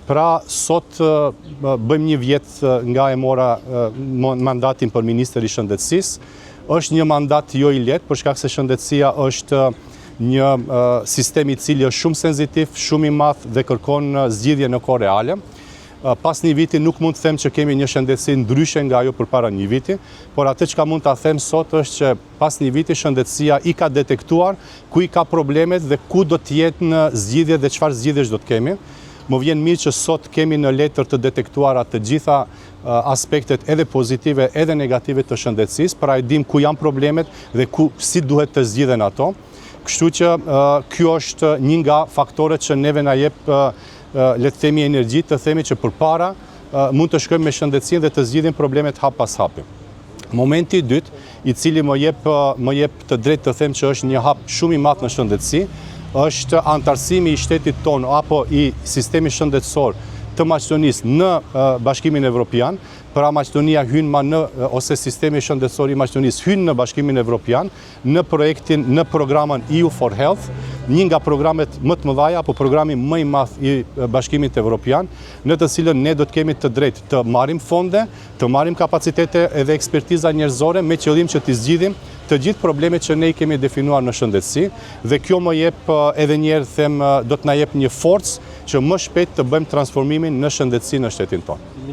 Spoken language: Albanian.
Pra, sot bëjmë 1 vjet nga e mora mandatin për Ministër i Shëndetësisë. Është një mandat jo i lehtë, për shkak se shëndetësia është një sistem i cili është shumë senzitiv, shumë i madh dhe kërkon zgjidhje në kohë reale. Pas 1 viti nuk mund të them që kemi një shëndetësi ndryshe nga ajo përpara 1 viti, por atë që mund ta them sot është që pas 1 viti shëndetësia i ka detektuar ku i ka problemet dhe ku do të jetë në zgjidhje dhe çfarë zgjidhjesh do të kemi. Më vjen mirë që sot kemi në letër të detektuara të gjitha aspektet edhe pozitive edhe negative të shëndetësisë, pra e dim ku janë problemet dhe si duhet të zgjidhen ato. Kështu që kjo është një nga faktorët që neve na jep le të themi energji, të themi që përpara mund të shkojmë me shëndetësinë dhe të zgjidhim problemet hap pas hapi. Momenti i dytë, i cili më jep të drejtë të them që është një hap shumë i madh në shëndetësi, është antarësimi i shtetit tonë apo i sistemi shëndetësor të Maqedonisë në Bashkimin Evropian. Pra Maqedonia ose sistemi shëndetësor i Maqedonisë hyn në Bashkimin Evropian në programin EU for Health, një nga programet më të mëdha apo programi më i madh i Bashkimit Evropian, në të cilën ne do të kemi të drejtë të marrim fonde, të marrim kapacitete edhe ekspertiza njerëzore me qëllim që të zgjidhim të gjithë problemet që ne i kemi definuar në shëndetësi, dhe kjo më jep edhe një herë them do të na jep një forcë që më shpejt të bëjmë transformimin në shëndetësi në shtetin tonë.